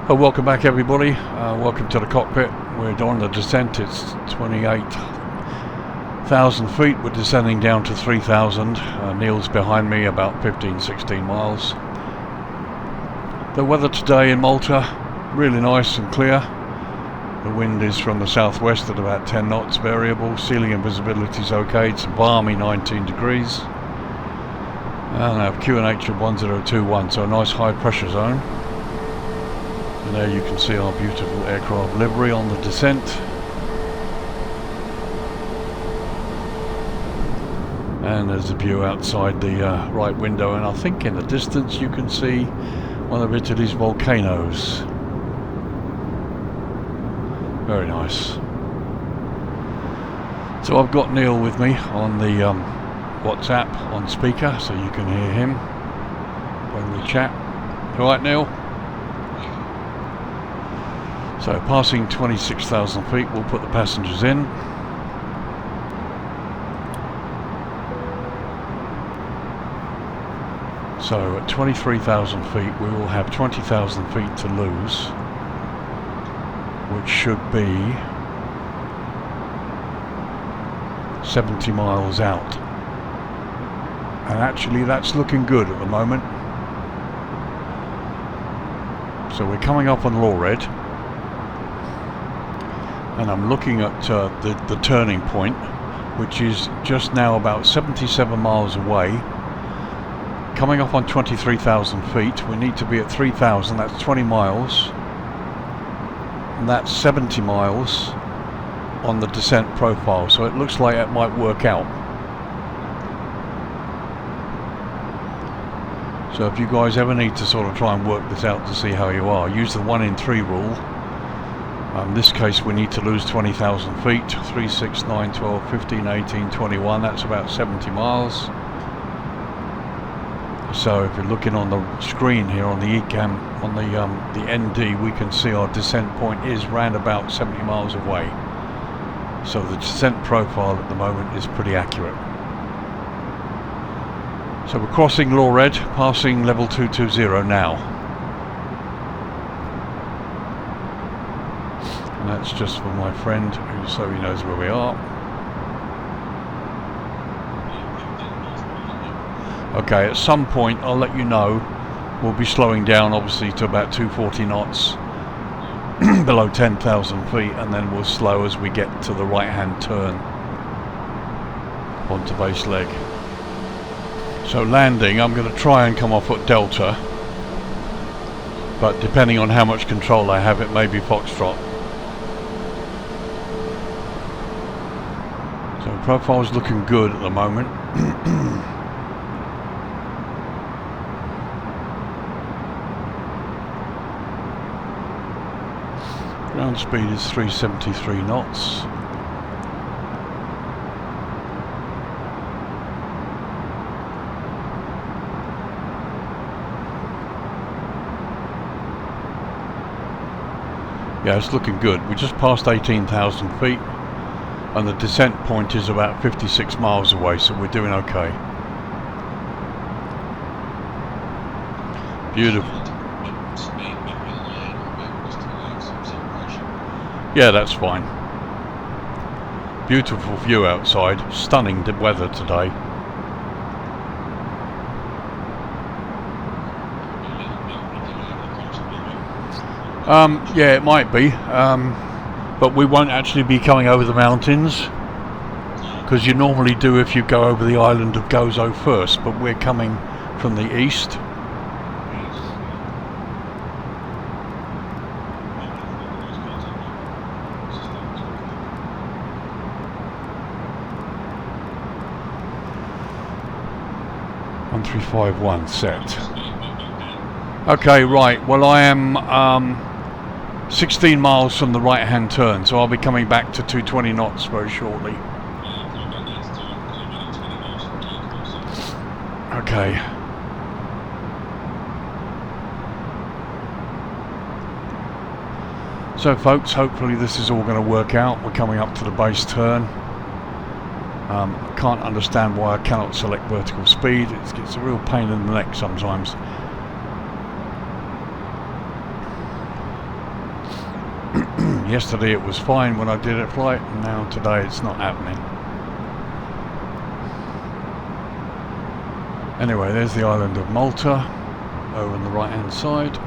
Welcome back everybody, welcome to the cockpit. We're on the descent. It's 28,000 feet, we're descending down to 3,000. Neil's behind me, about 15-16 miles. The weather today in Malta, really nice and clear. The wind is from the southwest at about 10 knots, variable. Ceiling and visibility is okay, it's a balmy 19 degrees. And I have QNH of 1021, so a nice high pressure zone. And there you can see our beautiful aircraft livery on the descent. And there's a view outside the right window, and I think in the distance you can see one of Italy's volcanoes. Very nice. So I've got Neil with me on the WhatsApp on speaker, so you can hear him when we chat. All right, Neil? So passing 26,000 feet, we'll put the passengers in. So at 23,000 feet, we will have 20,000 feet to lose, which should be 70 miles out. And actually that's looking good at the moment. So we're coming up on Lmml, and I'm looking at the turning point, which is just now about 77 miles away. Coming up on 23,000 feet, we need to be at 3,000, that's 20 miles. And that's 70 miles on the descent profile, so it looks like it might work out. So if you guys ever need to sort of try and work this out to see how you are, use the 1 in 3 rule. In this case we need to lose 20,000 feet, 3, 6, 9, 12, 15, 18, 21, that's about 70 miles. So if you're looking on the screen here on the ECAM, on the ND, we can see our descent point is round about 70 miles away. So the descent profile at the moment is pretty accurate. So we're crossing Lmml, passing level 220 now. And that's just for my friend, so he knows where we are. Okay, at some point I'll let you know. We'll be slowing down obviously to about 240 knots below 10,000 feet, and then we'll slow as we get to the right hand turn onto base leg. So landing, I'm going to try and come off at Delta, but depending on how much control I have, it may be Foxtrot. So profile's looking good at the moment. Ground speed is 373 knots. Yeah, it's looking good. We just passed 18,000 feet and the descent point is about 56 miles away, so we're doing okay. Beautiful. Yeah, that's fine. Beautiful view outside. Stunning weather today. Yeah, it might be, but we won't actually be coming over the mountains, because you normally do if you go over the island of Gozo first, but we're coming from the east. One 351 set. Okay, right, well I am 16 miles from the right hand turn, so I'll be coming back to 220 knots very shortly. Okay. So folks, hopefully this is all going to work out. We're coming up to the base turn. I can't understand why I cannot select vertical speed. It's a real pain in the neck sometimes. yesterday it was fine when I did a flight, and now today it's not happening. Anyway, there's the island of Malta over on the right hand side.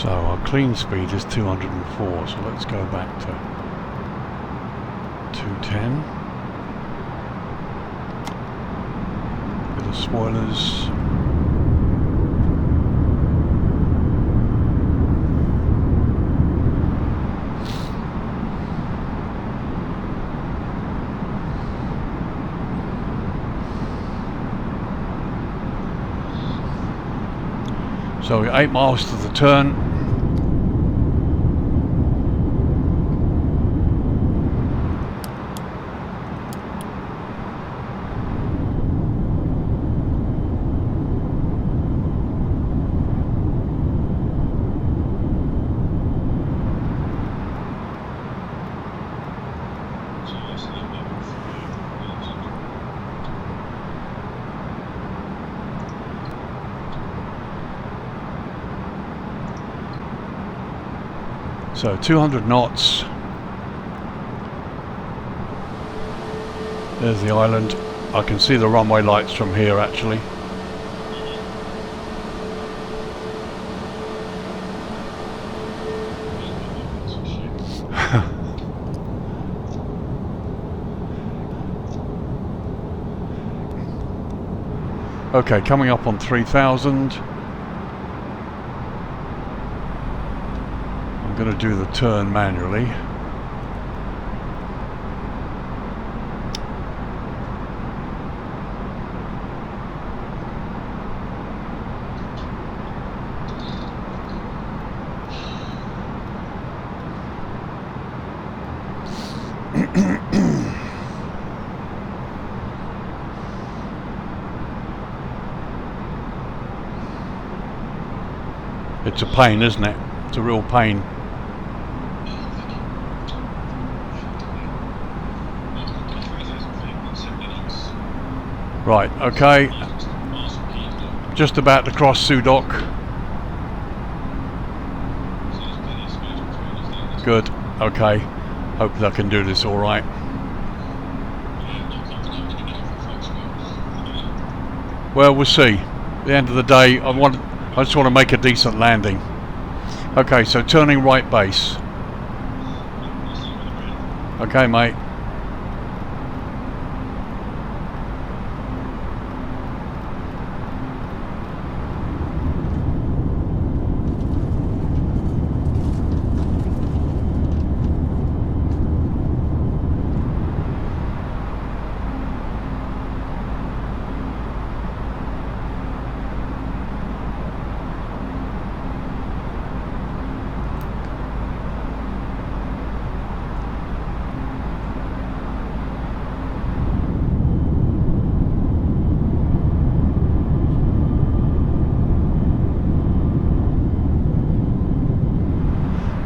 So our clean speed is 204, so let's go back to 210. Bit of spoilers. So 8 miles to the turn. So 200 knots. There's the island. I can see the runway lights from here actually. Okay, coming up on 3,000. I'm going to do the turn manually. It's a pain, isn't it? It's a real pain. Right, okay. Just about to cross Sudok. Good, okay. Hopefully I can do this alright. Well, we'll see. At the end of the day, I just want to make a decent landing. Okay, so turning right base. Okay, mate.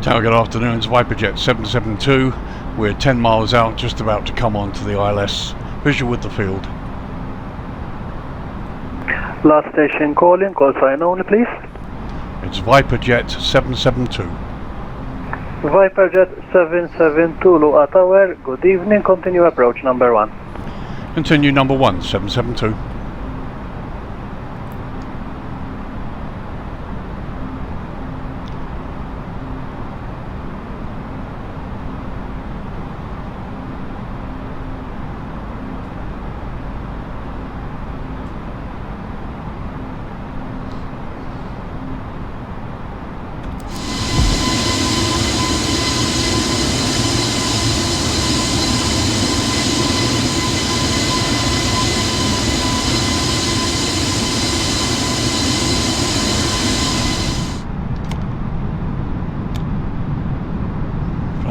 Tower, good afternoon, it's Viperjet 772. We're 10 miles out, just about to come on to the ILS. Visual with the field. Last station calling, call sign only please. It's Viperjet 772. Viperjet 772, Lua Tower, good evening, continue approach number 1. Continue number 1, 772.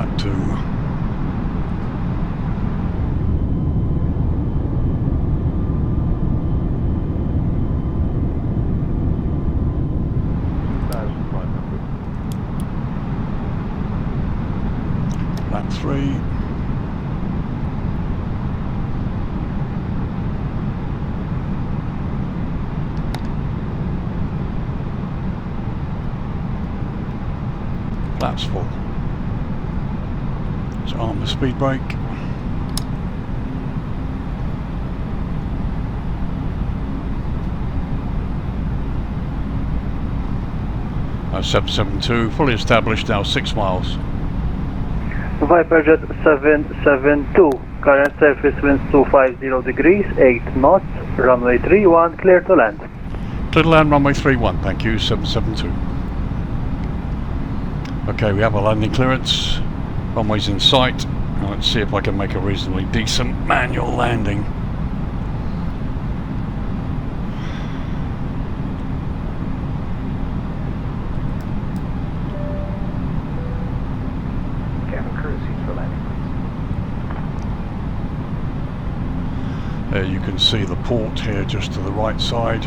Flat 2. Flat 3. Flaps 4. So arm the speed brake. That's 772, fully established now, 6 miles. ViperJet 772, current surface winds 250 degrees, 8 knots, runway 31, clear to land. Clear to land, runway 31, thank you, 772. Okay, we have a landing clearance, runway's in sight. Now let's see if I can make a reasonably decent manual landing. There you can see the port here just to the right side.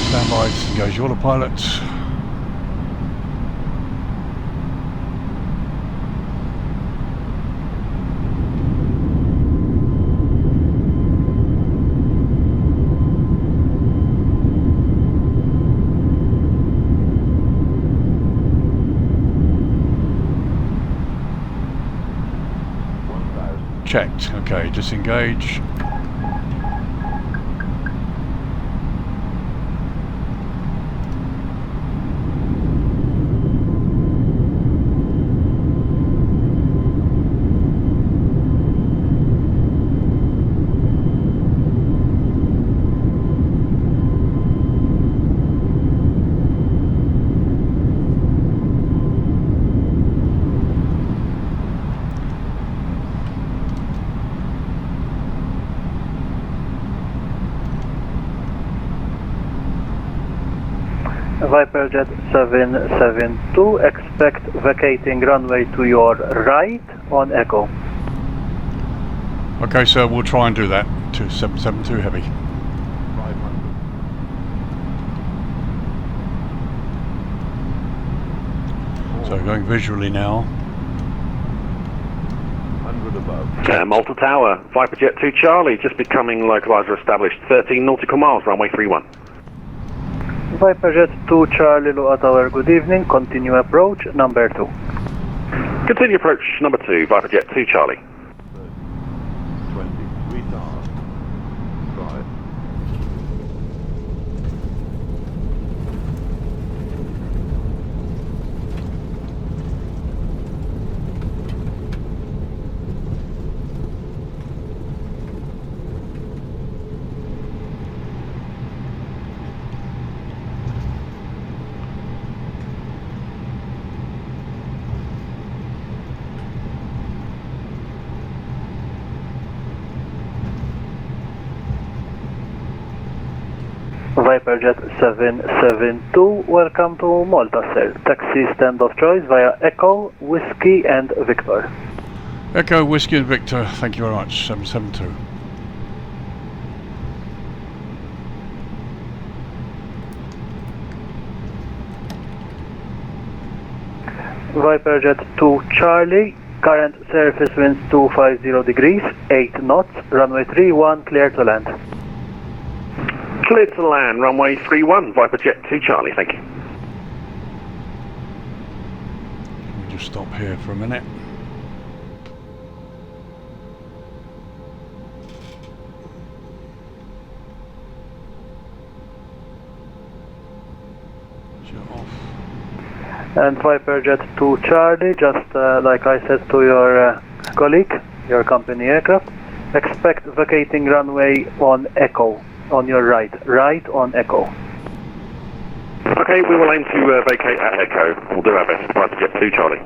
Stand by to engage autopilot. Checked. Okay, disengage. ViperJet 772, expect vacating runway to your right on echo. Okay, so we'll try and do that to 772 heavy. So going visually now. 100 above. Malta Tower, ViperJet 2 Charlie, just becoming localizer established, 13 nautical miles, runway 31. ViperJet 2 Charlie Loa Tower, good evening, continue approach number 2. Continue approach number 2, ViperJet 2 Charlie. 20, retard. Right. ViperJet 772, welcome to Malta, sir. Taxi stand of choice via Echo, Whiskey and Victor. Echo, Whiskey and Victor, thank you very much, 772. ViperJet 2 Charlie, current surface winds 250 degrees, 8 knots, runway 31, clear to land. Clear to land, runway 31, ViperJet 2 Charlie, thank you. We'll just stop here for a minute. Shut off. And ViperJet 2 Charlie, just like I said to your colleague, your company aircraft, expect vacating runway on Echo, on your right on Echo. Okay, we will aim to vacate at Echo. We'll do our best. Viper Jet 2 Charlie.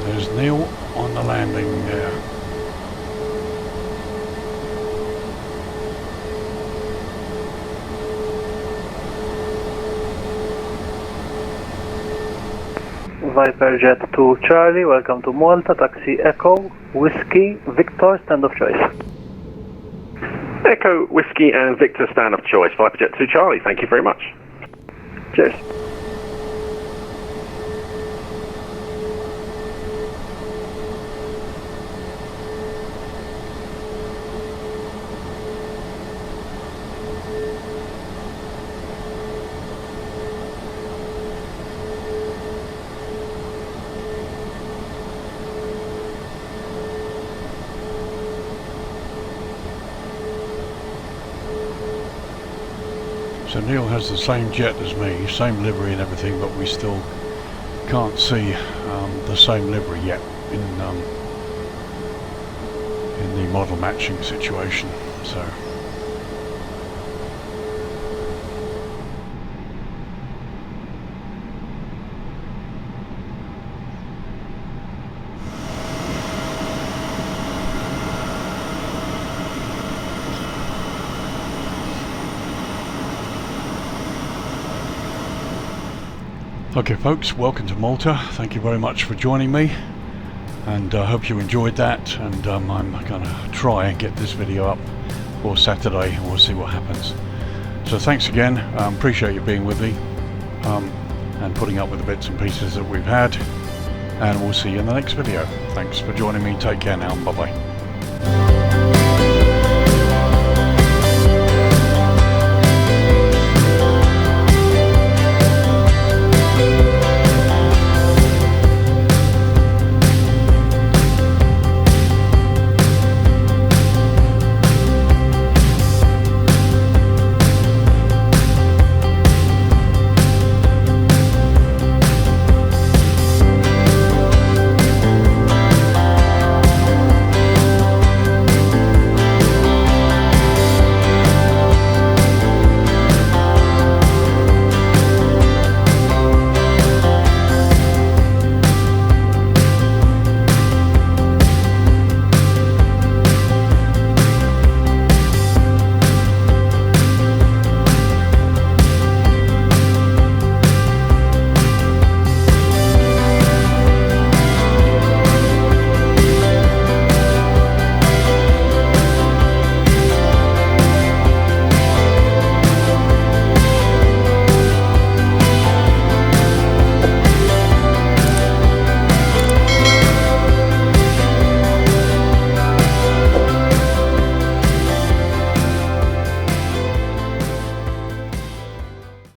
There's Neil on the landing there. Viper Jet 2 Charlie, welcome to Malta, taxi Echo, Whiskey, Victor, stand of choice. Echo, Whiskey and Victor stand of choice. Viper Jet 2 Charlie, thank you very much. Cheers. So Neil has the same jet as me, same livery and everything, but we still can't see the same livery yet in the model matching situation. So okay folks, welcome to Malta. Thank you very much for joining me, and I hope you enjoyed that, and I'm going to try and get this video up for Saturday and we'll see what happens. So thanks again, appreciate you being with me and putting up with the bits and pieces that we've had, and we'll see you in the next video. Thanks for joining me, take care now, bye bye.